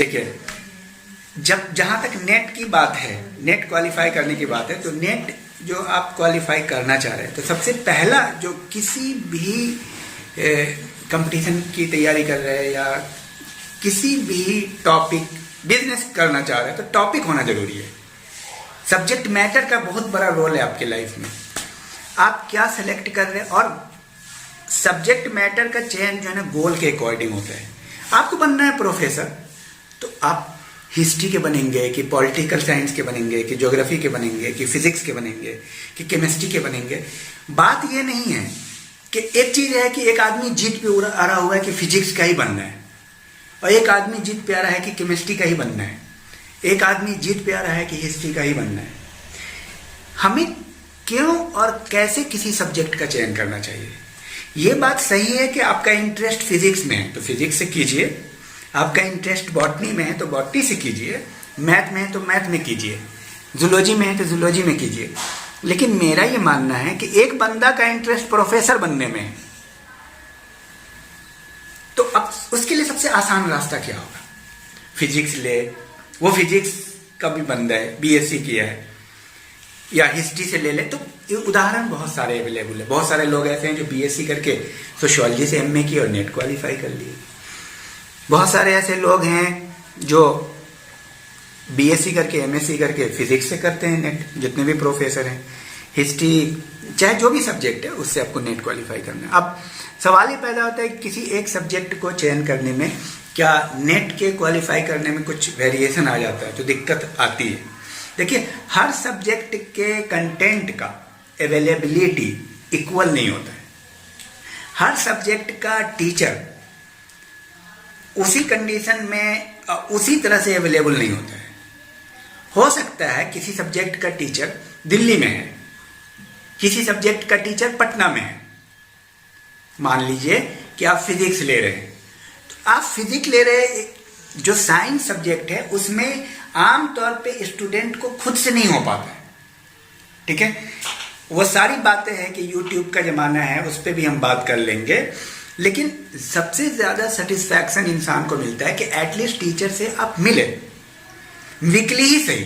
देखिए, जब जहाँ तक नेट की बात है, नेट क्वालिफाई करने की बात है, तो नेट जो आप क्वालिफाई करना चाह रहे हैं, तो सबसे पहला जो किसी भी कंपटीशन की तैयारी कर रहे हैं या किसी भी टॉपिक बिजनेस करना चाह रहे हैं, तो टॉपिक होना जरूरी है। सब्जेक्ट मैटर का बहुत बड़ा रोल है आपके लाइफ में। आप क्या सेलेक्ट कर रहे हैं, और सब्जेक्ट मैटर का चयन जो है ना गोल के अकॉर्डिंग होता है। आपको बनना है प्रोफेसर, तो आप हिस्ट्री के बनेंगे कि पॉलिटिकल साइंस के बनेंगे कि ज्योग्राफी के बनेंगे कि फिजिक्स के बनेंगे कि केमिस्ट्री के बनेंगे। बात ये नहीं है कि एक चीज है कि एक आदमी जीत पे आ रहा हुआ है कि फिजिक्स का ही बनना है, और एक आदमी जीत पे आ रहा है कि केमिस्ट्री का ही बनना है, एक आदमी जीत पे आ रहा है कि हिस्ट्री का ही बनना है। हमें क्यों और कैसे किसी सब्जेक्ट का चयन करना चाहिए, ये बात सही है कि आपका इंटरेस्ट फिजिक्स में है तो फिजिक्स से कीजिए, आपका इंटरेस्ट बॉटनी में है तो बॉटनी से कीजिए, मैथ में है तो मैथ में कीजिए, जूलॉजी में है तो जूलॉजी में कीजिए। लेकिन मेरा ये मानना है कि एक बंदा का इंटरेस्ट प्रोफेसर बनने में है, तो अब उसके लिए सबसे आसान रास्ता क्या होगा? फिजिक्स ले, वो फिजिक्स का भी बंदा है, बीएससी किया है, या हिस्ट्री से ले ले, तो ये उदाहरण बहुत सारे अवेलेबल है। बहुत सारे लोग ऐसे हैं जो बीएससी करके सोशियोलॉजी से एमए किए और नेट क्वालिफाई कर लिए। बहुत सारे ऐसे लोग हैं जो बीएससी करके एमएससी करके फिजिक्स से करते हैं नेट, जितने भी प्रोफेसर हैं। हिस्ट्री चाहे जो भी सब्जेक्ट है उससे आपको नेट क्वालिफाई करना है। अब सवाल ये पैदा होता है कि किसी एक सब्जेक्ट को चयन करने में क्या नेट के क्वालिफाई करने में कुछ वेरिएशन आ जाता है, तो दिक्कत आती है। देखिए, हर सब्जेक्ट के कंटेंट का अवेलेबिलिटी इक्वल नहीं होता है। हर सब्जेक्ट का टीचर उसी कंडीशन में उसी तरह से अवेलेबल नहीं होता है। हो सकता है किसी सब्जेक्ट का टीचर दिल्ली में है, किसी सब्जेक्ट का टीचर पटना में है। मान लीजिए कि आप फिजिक्स ले रहे हैं, तो आप फिजिक्स ले रहे, जो साइंस सब्जेक्ट है उसमें आमतौर पे स्टूडेंट को खुद से नहीं हो पाता है, ठीक है। वो सारी बातें हैं कि यूट्यूब का जमाना है, उस पर भी हम बात कर लेंगे। लेकिन सबसे ज्यादा सेटिस्फैक्शन इंसान को मिलता है कि एटलीस्ट टीचर से आप मिले, वीकली ही सही।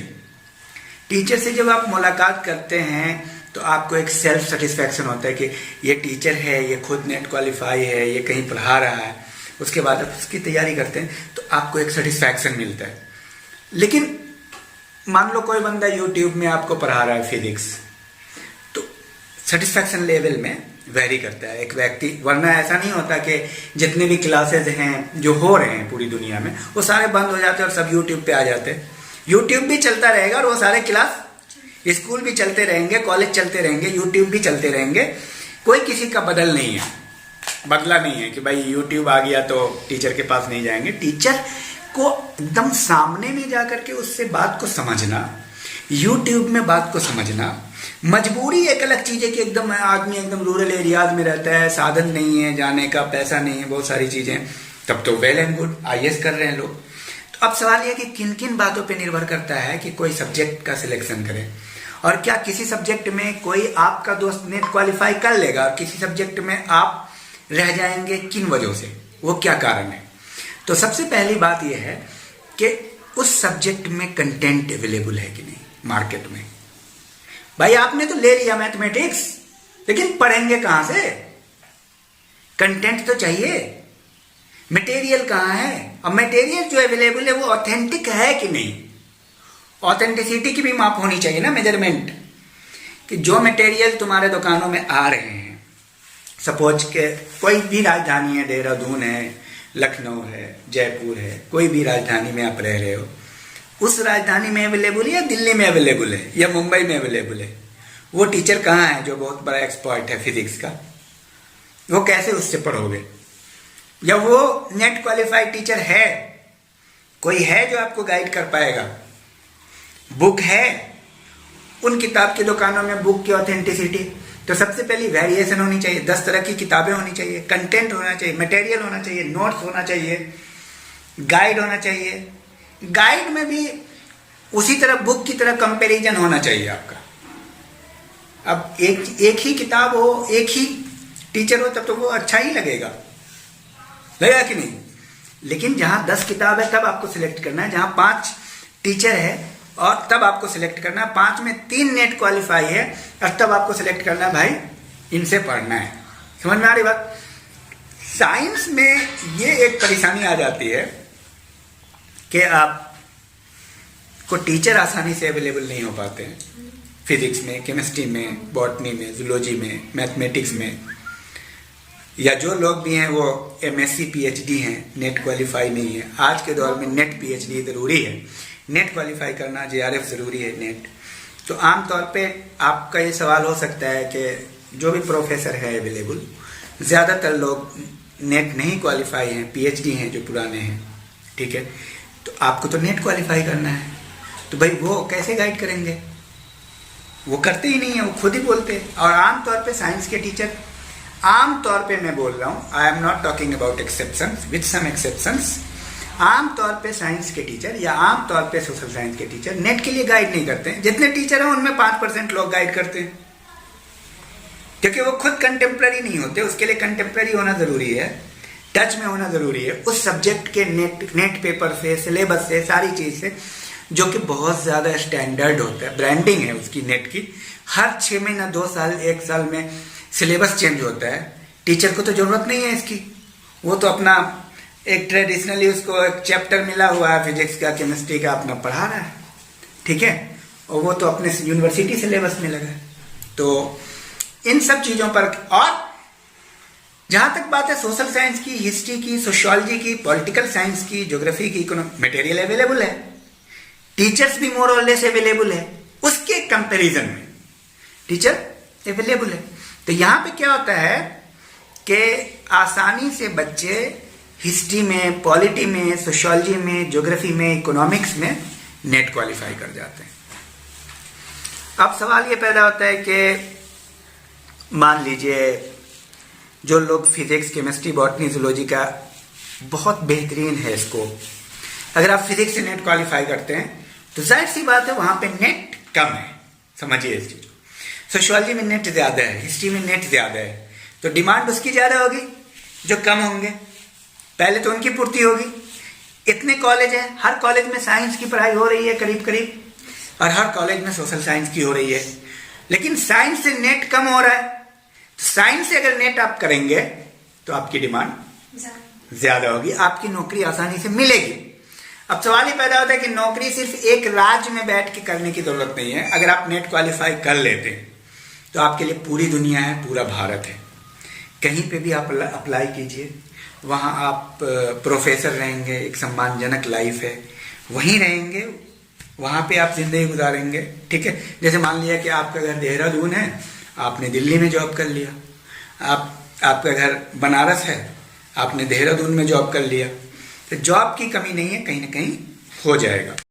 टीचर से जब आप मुलाकात करते हैं तो आपको एक सेल्फ सेटिस्फैक्शन होता है कि ये टीचर है, ये खुद नेट क्वालिफाई है, ये कहीं पढ़ा रहा है। उसके बाद आप उसकी तैयारी करते हैं तो आपको एक सेटिस्फैक्शन मिलता है। लेकिन मान लो कोई बंदा यूट्यूब में आपको पढ़ा रहा है फिजिक्स, तो सेटिस्फैक्शन लेवल में वेरी करता है एक व्यक्ति। वरना ऐसा नहीं होता कि जितने भी क्लासेज हैं जो हो रहे हैं पूरी दुनिया में, वो सारे बंद हो जाते हैं और सब यूट्यूब पे आ जाते हैं। यूट्यूब भी चलता रहेगा और वो सारे क्लास, स्कूल भी चलते रहेंगे, कॉलेज चलते रहेंगे, यूट्यूब भी चलते रहेंगे। कोई किसी का बदला नहीं है कि भाई यूट्यूब आ गया तो टीचर के पास नहीं जाएंगे। टीचर को एकदम सामने में जाकर के उससे बात को समझना, यूट्यूब में बात को समझना। मजबूरी एक अलग चीज है कि एकदम आदमी एकदम रूरल एरियाज में रहता है, साधन नहीं है जाने का, पैसा नहीं है, बहुत सारी चीजें, तब तो वेल एंड गुड, आईएएस कर रहे हैं लोग। तो अब सवाल यह कि किन किन बातों पे निर्भर करता है कि कोई सब्जेक्ट का सिलेक्शन करे। और क्या किसी सब्जेक्ट में कोई आपका दोस्त नेट क्वालिफाई कर लेगा और किसी सब्जेक्ट में आप रह जाएंगे, किन वजहों से, वो क्या कारण है? तो सबसे पहली बात यह है कि उस सब्जेक्ट में कंटेंट अवेलेबल है कि नहीं मार्केट में। भाई आपने तो ले लिया मैथमेटिक्स, लेकिन पढ़ेंगे कहां से? कंटेंट तो चाहिए, मटेरियल कहां है? अब मटेरियल जो अवेलेबल है वो ऑथेंटिक है कि नहीं? ऑथेंटिसिटी की भी माप होनी चाहिए ना, मेजरमेंट, कि जो मटेरियल तुम्हारे दुकानों में आ रहे हैं, सपोज के कोई भी राजधानी है, देहरादून है, लखनऊ है, जयपुर है, कोई भी राजधानी में आप रह रहे हो, उस राजधानी में अवेलेबल है या दिल्ली में अवेलेबल है या मुंबई में अवेलेबल है? वो टीचर कहाँ है जो बहुत बड़ा एक्सपर्ट है फिजिक्स का? वो कैसे उससे पढ़ोगे? या वो नेट क्वालिफाइड टीचर है, कोई है जो आपको गाइड कर पाएगा? बुक है, उन किताब की दुकानों में बुक की ऑथेंटिसिटी, तो सबसे पहली वेरिएशन होनी चाहिए, 10 तरह की किताबें होनी चाहिए, कंटेंट होना चाहिए, मटेरियल होना चाहिए, नोट्स होना चाहिए, गाइड होना चाहिए। गाइड में भी उसी तरह बुक की तरह कंपैरिजन होना चाहिए आपका। अब एक ही किताब हो, एक ही टीचर हो, तब तो वो अच्छा ही लगेगा कि नहीं? लेकिन जहां 10 किताब है तब आपको सिलेक्ट करना है, जहां 5 टीचर है और तब आपको सिलेक्ट करना है, 5 में 3 नेट क्वालिफाई है और तब आपको सिलेक्ट करना है भाई इनसे पढ़ना है। समझ में आ रही बात? साइंस में ये एक परेशानी आ जाती है कि आप को टीचर आसानी से अवेलेबल नहीं हो पाते हैं, फिजिक्स में, केमिस्ट्री में, बॉटनी में, जूलॉजी में, मैथमेटिक्स में, या जो लोग भी हैं वो एमएससी पीएचडी हैं, नेट क्वालिफाई नहीं है। आज के दौर में नेट पीएचडी जरूरी है, नेट क्वालिफाई करना, जेआरएफ जरूरी है, नेट। तो आमतौर पे आपका ये सवाल हो सकता है कि जो भी प्रोफेसर है अवेलेबल, ज़्यादातर लोग नेट नहीं क्वालिफाई हैं, पीएचडी हैं जो पुराने हैं, ठीक है। तो आपको तो नेट क्वालिफाई करना है, तो भाई वो कैसे गाइड करेंगे? वो करते ही नहीं है, वो खुद ही बोलते हैं। और आमतौर पे साइंस के टीचर, आमतौर पे मैं बोल रहा हूँ, I am not talking about exceptions, with some exceptions, आमतौर पे साइंस के टीचर या आमतौर पे सोशल साइंस के टीचर नेट के लिए गाइड नहीं करते हैं। जितने टीचर हैं उनमें 5% लोग गाइड करते हैं, क्योंकि वो खुद कंटेम्प्रेरी नहीं होते। उसके लिए कंटेम्प्रेरी होना जरूरी है, टच में होना जरूरी है उस सब्जेक्ट के नेट पेपर से, सिलेबस से, सारी चीज से, जो कि बहुत ज्यादा स्टैंडर्ड होता है, ब्रांडिंग है उसकी नेट की। हर 6 महीना, 2 साल, 1 साल में सिलेबस चेंज होता है। टीचर को तो जरूरत नहीं है इसकी, वो तो अपना एक ट्रेडिशनली उसको एक चैप्टर मिला हुआ है फिजिक्स का, केमिस्ट्री का, अपना पढ़ा रहा है, ठीक है, और वो तो अपने यूनिवर्सिटी सिलेबस में लगा है। तो इन सब चीजों पर, और जहां तक बात है सोशल साइंस की, हिस्ट्री की, सोशियोलॉजी की, पॉलिटिकल साइंस की, ज्योग्राफी की, इकोनॉमिक, मटेरियल अवेलेबल है, टीचर्स भी मोर और लेस अवेलेबल है, उसके कंपैरिजन में टीचर अवेलेबल है। तो यहां पे क्या होता है कि आसानी से बच्चे हिस्ट्री में, पॉलिटी में, सोशियोलॉजी में, ज्योग्राफी में, इकोनॉमिक्स में नेट क्वालिफाई कर जाते हैं। अब सवाल ये पैदा होता है कि मान लीजिए जो लोग फिजिक्स, केमिस्ट्री, बॉटनी, जूलॉजी का बहुत बेहतरीन है स्कोप, अगर आप फिजिक्स से नेट क्वालिफाई करते हैं तो जाहिर सी बात है वहां पे नेट कम है, समझिए इस चीज को। सोशियोलॉजी में नेट ज्यादा है, हिस्ट्री में नेट ज्यादा है, तो डिमांड उसकी ज्यादा होगी जो कम होंगे, पहले तो उनकी पूर्ति होगी। इतने कॉलेज हैं, हर कॉलेज में साइंस की पढ़ाई हो रही है करीब करीब, और हर कॉलेज में सोशल साइंस की हो रही है, लेकिन साइंस से नेट कम हो रहा है। तो साइंस से अगर नेट आप करेंगे तो आपकी डिमांड ज्यादा होगी, आपकी नौकरी आसानी से मिलेगी। अब सवाल ही पैदा होता है कि नौकरी सिर्फ एक राज्य में बैठ के करने की जरूरत नहीं है। अगर आप नेट क्वालिफाई कर लेते हैं तो आपके लिए पूरी दुनिया है, पूरा भारत है, कहीं पे भी आप अप्लाई कीजिए, वहां आप प्रोफेसर रहेंगे, एक सम्मानजनक लाइफ है, वहीं रहेंगे, वहां पे आप जिंदगी गुजारेंगे, ठीक है। जैसे मान लिया कि आपका घर देहरादून है, आपने दिल्ली में जॉब कर लिया, आपका घर बनारस है, आपने देहरादून में जॉब कर लिया, तो जॉब की कमी नहीं है, कहीं ना कहीं हो जाएगा।